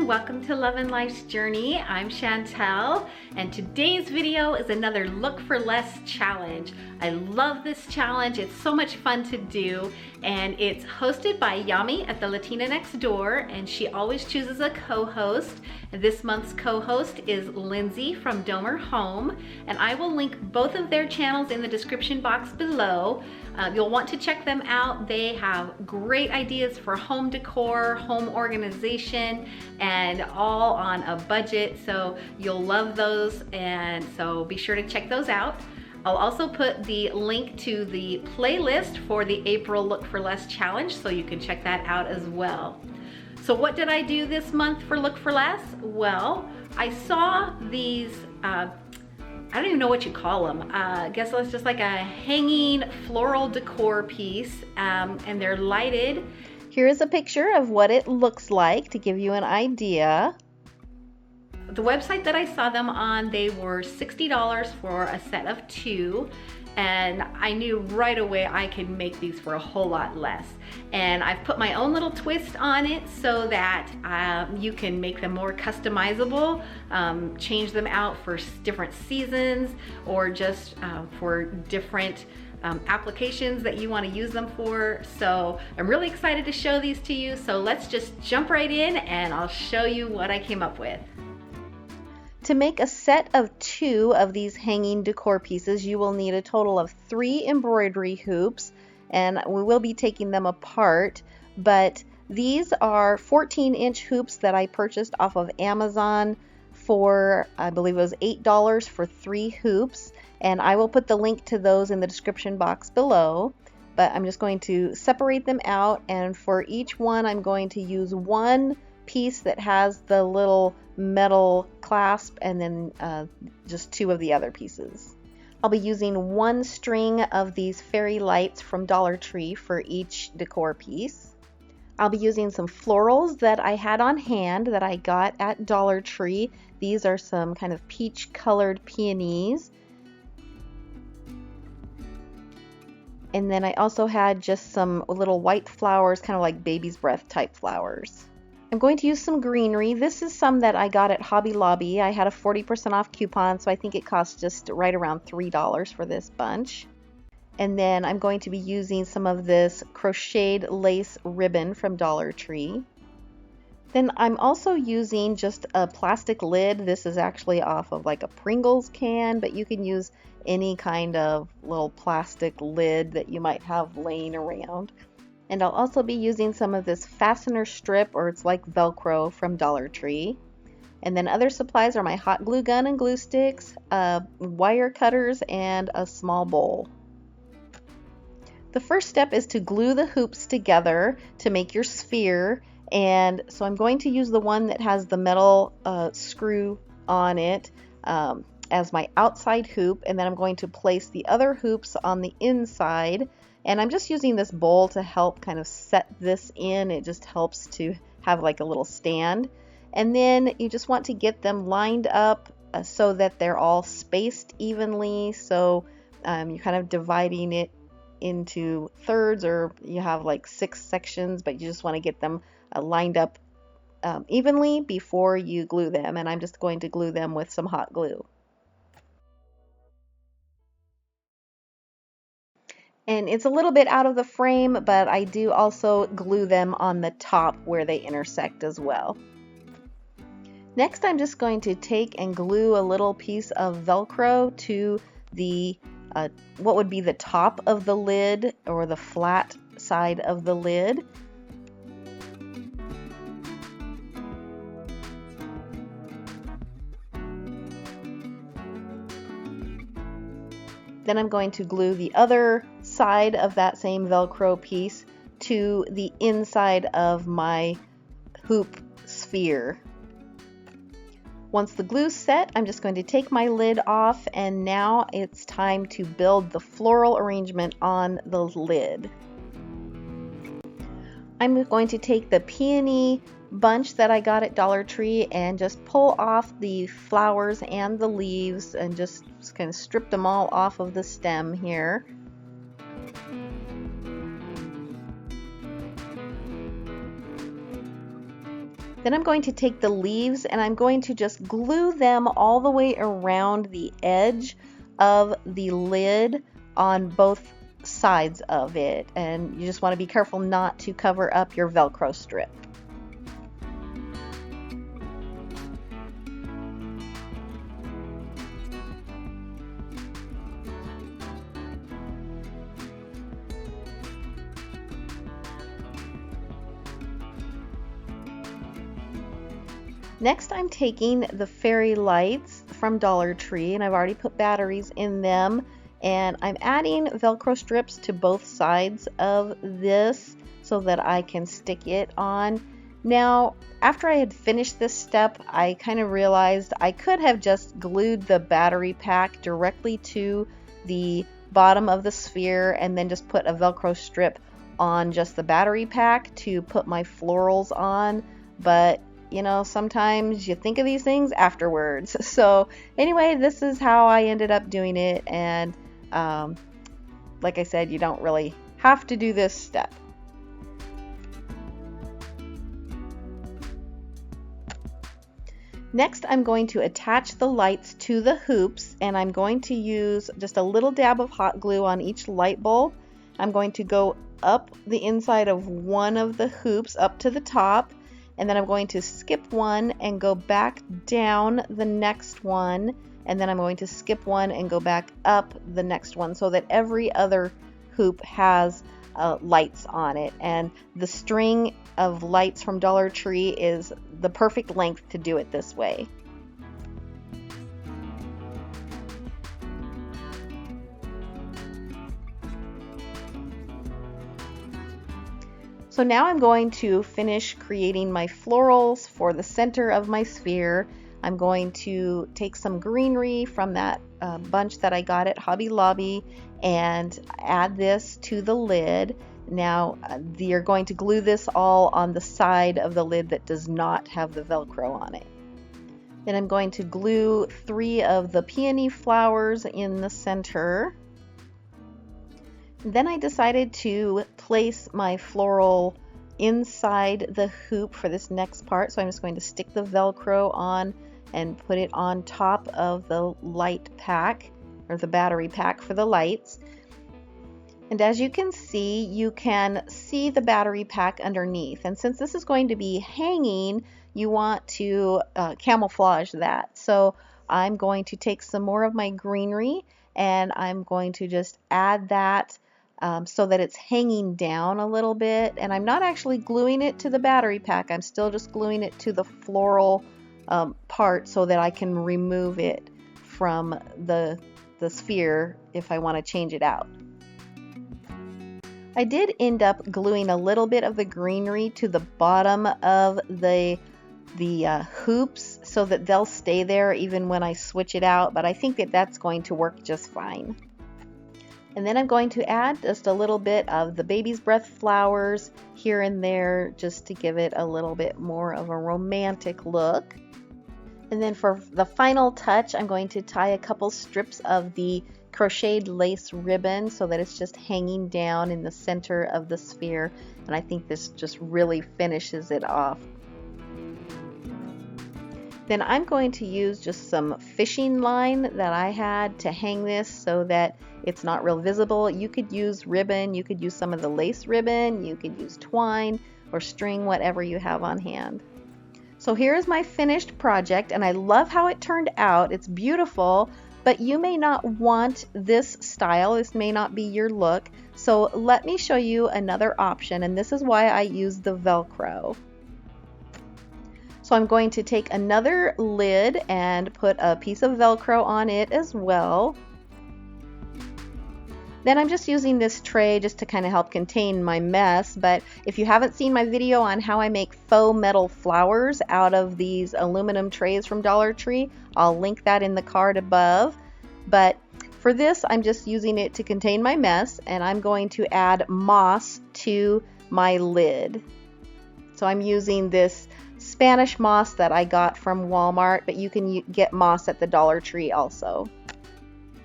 Welcome to Love and Life's Journey. I'm Chantel, and today's video is another Look for Less challenge. I love this challenge. It's so much fun to do, and it's hosted by Yami at the Latina next door, and she always chooses a co-host. This month's co-host is Lindsey from Domer Home, and I will link both of their channels in the description box below. You'll want to check them out. They have great ideas for home decor, home organization, and all on a budget, so you'll love those, and so be sure to check those out. I'll also put the link to the playlist for the April Look for Less challenge, so you can check that out as well. So what did I do this month for Look for Less? Well, I saw these, I don't even know what you call them. I guess it's just like a hanging floral decor piece, and they're lighted. Here is a picture of what it looks like to give you an idea. The website that I saw them on, they were $60 for a set of 2. And I knew right away I could make these for a whole lot less. And I've put my own little twist on it so that you can make them more customizable, change them out for different seasons, or just for different applications that you want to use them for. So I'm really excited to show these to you. So let's just jump right in and I'll show you what I came up with. To make a set of 2 of these hanging decor pieces, you will need a total of 3 embroidery hoops, and we will be taking them apart, but these are 14-inch hoops that I purchased off of Amazon for, I believe it was $8 for 3 hoops, and I will put the link to those in the description box below. But I'm just going to separate them out, and for each one I'm going to use one piece that has the little metal clasp, and then just 2 of the other pieces. I'll be using 1 string of these fairy lights from Dollar Tree for each decor piece. I'll be using some florals that I had on hand that I got at Dollar Tree. These are some kind of peach colored peonies. And then I also had just some little white flowers, kind of like baby's breath type flowers. I'm going to use some greenery. This is some that I got at Hobby Lobby. I had a 40% off coupon, so I think it cost just right around $3 for this bunch. And then I'm going to be using some of this crocheted lace ribbon from Dollar Tree. Then I'm also using just a plastic lid. This is actually off of like a Pringles can, but you can use any kind of little plastic lid that you might have laying around. And I'll also be using some of this fastener strip, or it's like Velcro, from Dollar Tree. And then other supplies are my hot glue gun and glue sticks, wire cutters, and a small bowl. The first step is to glue the hoops together to make your sphere. And so I'm going to use the one that has the metal screw on it as my outside hoop, and then I'm going to place the other hoops on the inside. And I'm just using this bowl to help kind of set this in. It just helps to have like a little stand. And then you just want to get them lined up so that they're all spaced evenly. So you're kind of dividing it into thirds, or you have like 6 sections, but you just want to get them lined up evenly before you glue them. And I'm just going to glue them with some hot glue. And it's a little bit out of the frame, but I do also glue them on the top where they intersect as well. Next, I'm just going to take and glue a little piece of Velcro to the what would be the top of the lid, or the flat side of the lid. Then I'm going to glue the other side of that same Velcro piece to the inside of my hoop sphere. Once the glue's set, I'm just going to take my lid off, and now it's time to build the floral arrangement on the lid. I'm going to take the peony bunch that I got at Dollar Tree and just pull off the flowers and the leaves and just kind of strip them all off of the stem here. Then I'm going to take the leaves and I'm going to just glue them all the way around the edge of the lid on both sides of it. And you just want to be careful not to cover up your Velcro strip. Next, I'm taking the fairy lights from Dollar Tree, and I've already put batteries in them, and I'm adding Velcro strips to both sides of this so that I can stick it on. Now, after I had finished this step, I kind of realized I could have just glued the battery pack directly to the bottom of the sphere and then just put a Velcro strip on just the battery pack to put my florals on, but you know, sometimes you think of these things afterwards. So anyway, this is how I ended up doing it. And like I said, you don't really have to do this step. Next, I'm going to attach the lights to the hoops, and I'm going to use just a little dab of hot glue on each light bulb. I'm going to go up the inside of one of the hoops up to the top, and then I'm going to skip one and go back down the next one, and then I'm going to skip one and go back up the next one so that every other hoop has lights on it. And the string of lights from Dollar Tree is the perfect length to do it this way. So now I'm going to finish creating my florals for the center of my sphere. I'm going to take some greenery from that bunch that I got at Hobby Lobby and add this to the lid. Now you're going to glue this all on the side of the lid that does not have the Velcro on it. Then I'm going to glue 3 of the peony flowers in the center. Then I decided to place my floral inside the hoop for this next part. So I'm just going to stick the Velcro on and put it on top of the light pack, or the battery pack for the lights. And as you can see the battery pack underneath. And since this is going to be hanging, you want to camouflage that. So I'm going to take some more of my greenery and I'm going to just add that so that it's hanging down a little bit. And I'm not actually gluing it to the battery pack. I'm still just gluing it to the floral part so that I can remove it from the sphere if I want to change it out. I did end up gluing a little bit of the greenery to the bottom of the hoops so that they'll stay there even when I switch it out, but I think that that's going to work just fine. And then I'm going to add just a little bit of the baby's breath flowers here and there just to give it a little bit more of a romantic look. And then for the final touch, I'm going to tie a couple strips of the crocheted lace ribbon so that it's just hanging down in the center of the sphere. And I think this just really finishes it off. Then I'm going to use just some fishing line that I had to hang this so that it's not real visible. You could use ribbon, you could use some of the lace ribbon, you could use twine or string, whatever you have on hand. So here is my finished project, and I love how it turned out. It's beautiful, but you may not want this style. This may not be your look. So let me show you another option, and this is why I use the Velcro. So I'm going to take another lid and put a piece of Velcro on it as well. Then I'm just using this tray just to kind of help contain my mess, but if you haven't seen my video on how I make faux metal flowers out of these aluminum trays from Dollar Tree, I'll link that in the card above. But for this, I'm just using it to contain my mess, and I'm going to add moss to my lid. So I'm using this Spanish moss that I got from Walmart, but you can get moss at the Dollar Tree also.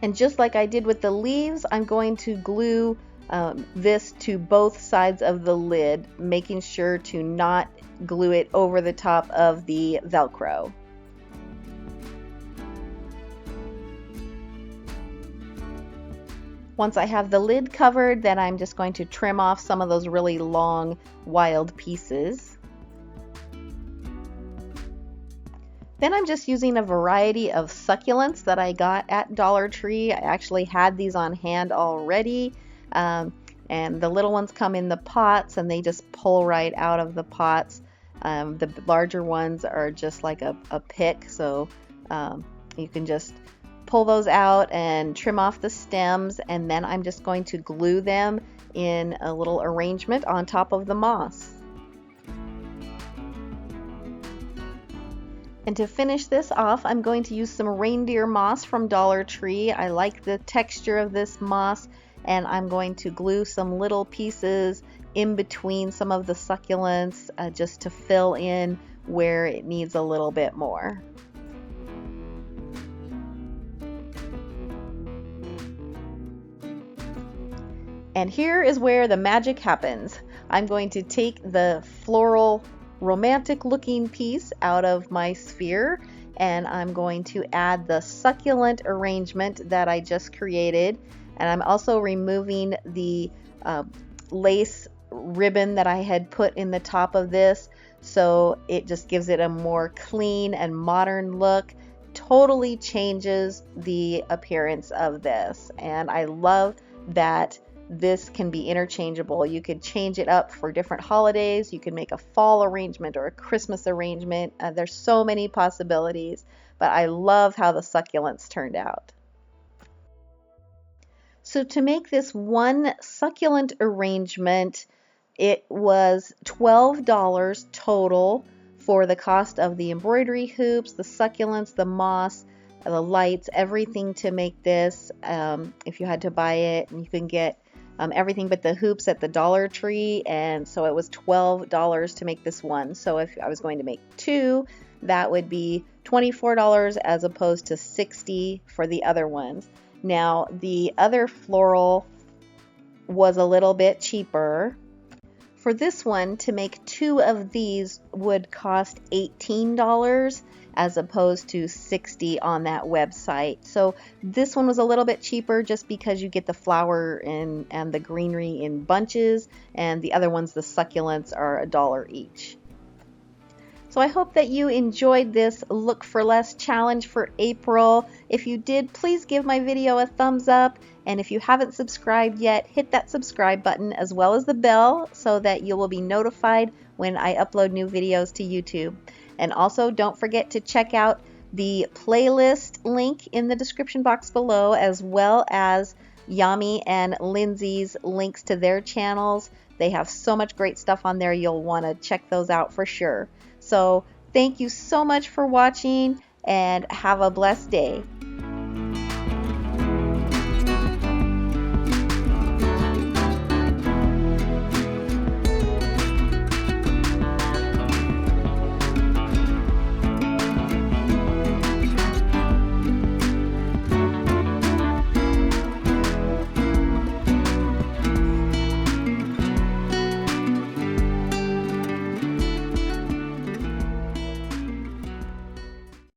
And just like I did with the leaves, I'm going to glue this to both sides of the lid, making sure to not glue it over the top of the Velcro. Once I have the lid covered, then I'm just going to trim off some of those really long wild pieces. Then I'm just using a variety of succulents that I got at Dollar Tree. I actually had these on hand already. And the little ones come in the pots and they just pull right out of the pots. The larger ones are just like a pick, so you can just pull those out and trim off the stems, and then I'm just going to glue them in a little arrangement on top of the moss. And to finish this off, I'm going to use some reindeer moss from Dollar Tree. I like the texture of this moss, and I'm going to glue some little pieces in between some of the succulents just to fill in where it needs a little bit more. And here is where the magic happens. I'm going to take the floral romantic looking piece out of my sphere, and I'm going to add the succulent arrangement that I just created, and I'm also removing the lace ribbon that I had put in the top of this, so it just gives it a more clean and modern look. Totally changes the appearance of this, and I love that this can be interchangeable. You could change it up for different holidays. You could make a fall arrangement or a Christmas arrangement. There's so many possibilities, but I love how the succulents turned out. So to make this one succulent arrangement, it was $12 total for the cost of the embroidery hoops, the succulents, the moss, the lights, everything to make this. If you had to buy it, you can get everything but the hoops at the Dollar Tree, and so it was $12 to make this one. So if I was going to make two, that would be $24 as opposed to $60 for the other ones. Now the other floral was a little bit cheaper. For this one, to make two of these would cost $18 as opposed to $60 on that website. So this one was a little bit cheaper just because you get the flower and the greenery in bunches, and the other ones, the succulents, are $1 each. So I hope that you enjoyed this Look for Less challenge for April. If you did, please give my video a thumbs up. And if you haven't subscribed yet, hit that subscribe button as well as the bell so that you will be notified when I upload new videos to YouTube. And also don't forget to check out the playlist link in the description box below, as well as Yami and Lindsey's links to their channels. They have so much great stuff on there. You'll want to check those out for sure. So thank you so much for watching, and have a blessed day.